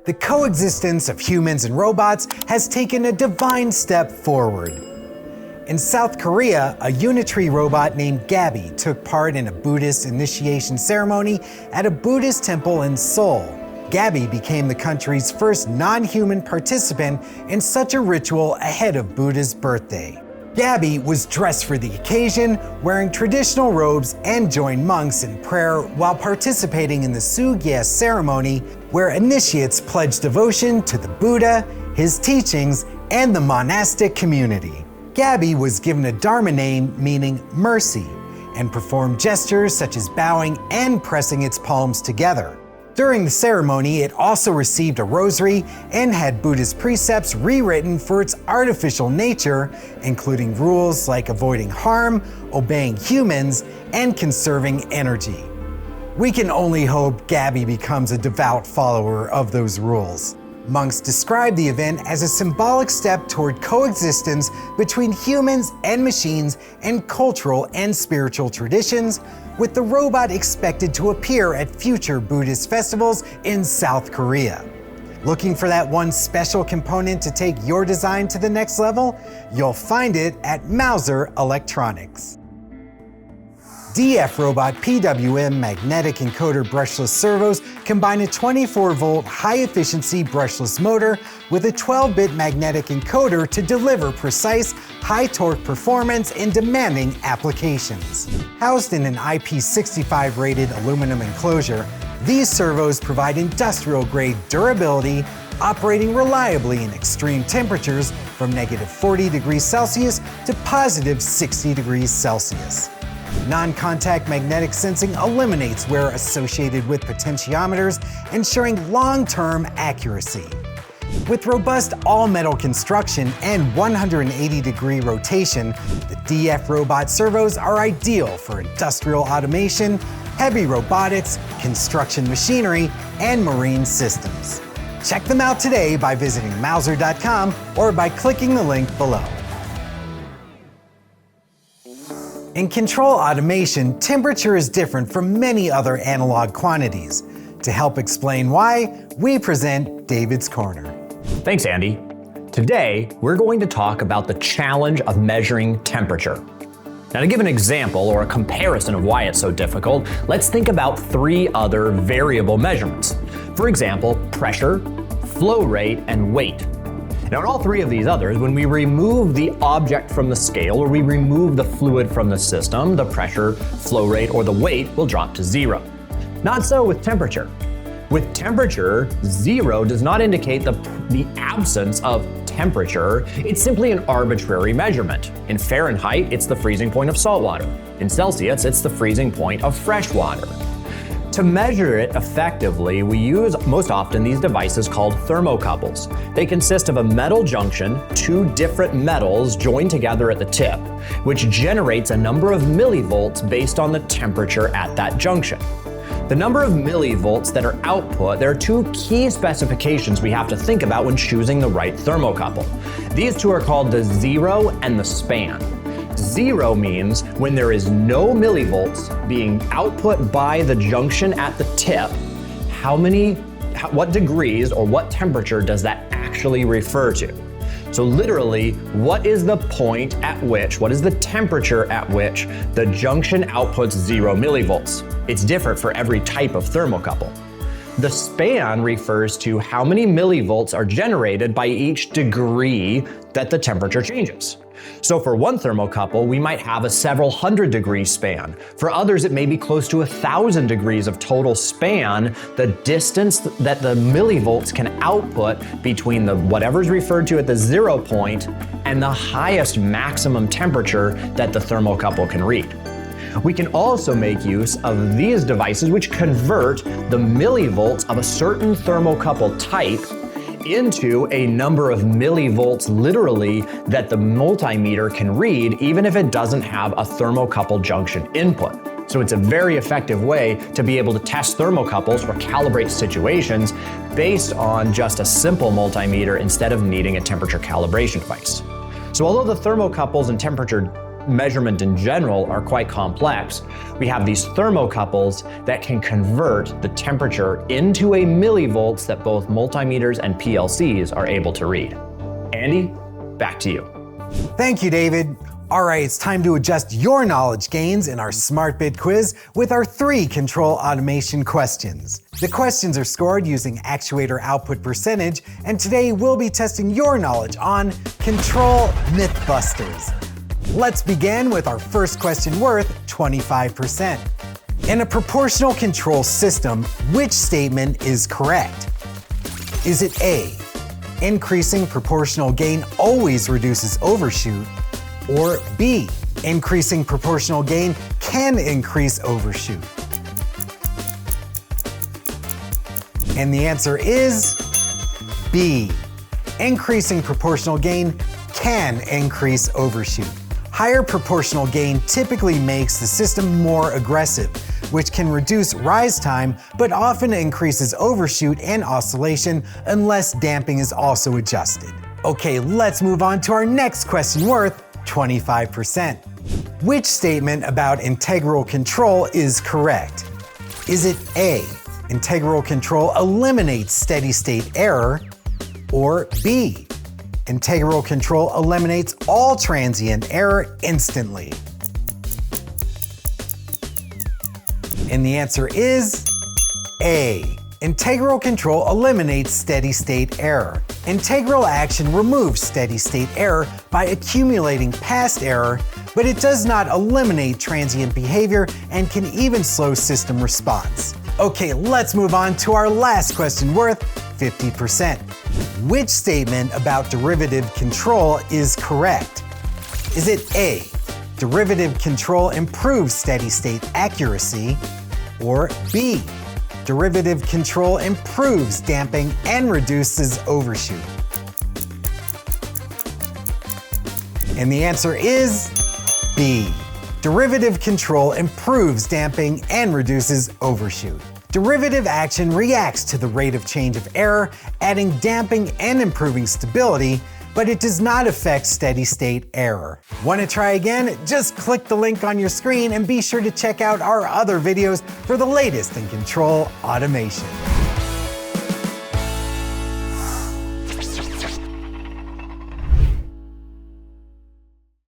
The coexistence of humans and robots has taken a divine step forward. In South Korea, a unitary robot named Gabby took part in a Buddhist initiation ceremony at a Buddhist temple in Seoul. Gabby became the country's first non-human participant in such a ritual ahead of Buddha's birthday. Gabby was dressed for the occasion, wearing traditional robes, and joined monks in prayer while participating in the Sugye ceremony, where initiates pledge devotion to the Buddha, his teachings, and the monastic community. Gabby was given a Dharma name meaning mercy, and performed gestures such as bowing and pressing its palms together. During the ceremony, it also received a rosary and had Buddhist precepts rewritten for its artificial nature, including rules like avoiding harm, obeying humans, and conserving energy. We can only hope Gabby becomes a devout follower of those rules. Monks describe the event as a symbolic step toward coexistence between humans and machines and cultural and spiritual traditions, with the robot expected to appear at future Buddhist festivals in South Korea. Looking for that one special component to take your design to the next level? You'll find it at Mouser Electronics. DFRobot PWM magnetic encoder brushless servos combine a 24-volt high-efficiency brushless motor with a 12-bit magnetic encoder to deliver precise, high-torque performance in demanding applications. Housed in an IP65 rated aluminum enclosure, these servos provide industrial-grade durability, operating reliably in extreme temperatures from -40 degrees Celsius to +60 degrees Celsius. Non-contact magnetic sensing eliminates wear associated with potentiometers, ensuring long-term accuracy. With robust all-metal construction and 180-degree rotation, the DFRobot servos are ideal for industrial automation, heavy robotics, construction machinery, and marine systems. Check them out today by visiting Mouser.com or by clicking the link below. In control automation, temperature is different from many other analog quantities. To help explain why, we present David's Corner. Thanks, Andy. Today, we're going to talk about the challenge of measuring temperature. Now, to give an example or a comparison of why it's so difficult, let's think about 3 other variable measurements. For example, pressure, flow rate, and weight. Now, in all 3 of these others, when we remove the object from the scale or we remove the fluid from the system, the pressure, flow rate, or the weight will drop to 0. Not so with temperature. With temperature, 0 does not indicate the absence of temperature. It's simply an arbitrary measurement. In Fahrenheit, it's the freezing point of salt water. In Celsius, it's the freezing point of fresh water. To measure it effectively, we use most often these devices called thermocouples. They consist of a metal junction, 2 different metals joined together at the tip, which generates a number of millivolts based on the temperature at that junction. The number of millivolts that are output, there are 2 key specifications we have to think about when choosing the right thermocouple. These 2 are called the 0 and the span. 0 means when there is no millivolts being output by the junction at the tip, what degrees or what temperature does that actually refer to? So literally, what is the temperature at which the junction outputs 0 millivolts? It's different for every type of thermocouple. The span refers to how many millivolts are generated by each degree that the temperature changes. So for one thermocouple, we might have a several hundred degree span. For others, it may be close to 1,000 degrees of total span, the distance that the millivolts can output between whatever's referred to at the 0 point and the highest maximum temperature that the thermocouple can read. We can also make use of these devices which convert the millivolts of a certain thermocouple type into a number of millivolts literally that the multimeter can read even if it doesn't have a thermocouple junction input. So it's a very effective way to be able to test thermocouples or calibrate situations based on just a simple multimeter instead of needing a temperature calibration device. So although the thermocouples and temperature measurement in general are quite complex, we have these thermocouples that can convert the temperature into a millivolts that both multimeters and PLCs are able to read. Andy, back to you. Thank you, David. All right, it's time to adjust your knowledge gains in our Smart Bit quiz with our 3 control automation questions. The questions are scored using actuator output percentage, and today we'll be testing your knowledge on control Mythbusters. Let's begin with our first question worth 25%. In a proportional control system, which statement is correct? Is it A, increasing proportional gain always reduces overshoot? Or B, increasing proportional gain can increase overshoot? And the answer is B, increasing proportional gain can increase overshoot. Higher proportional gain typically makes the system more aggressive, which can reduce rise time, but often increases overshoot and oscillation unless damping is also adjusted. Okay, let's move on to our next question worth 25%. Which statement about integral control is correct? Is it A, integral control eliminates steady-state error? Or B, integral control eliminates all transient error instantly? And the answer is A. Integral control eliminates steady-state error. Integral action removes steady-state error by accumulating past error, but it does not eliminate transient behavior and can even slow system response. Okay, let's move on to our last question worth 50%. Which statement about derivative control is correct? Is it A, derivative control improves steady-state accuracy? Or B, derivative control improves damping and reduces overshoot? And the answer is B. Derivative control improves damping and reduces overshoot. Derivative action reacts to the rate of change of error, adding damping and improving stability, but it does not affect steady-state error. Want to try again? Just click the link on your screen and be sure to check out our other videos for the latest in control automation.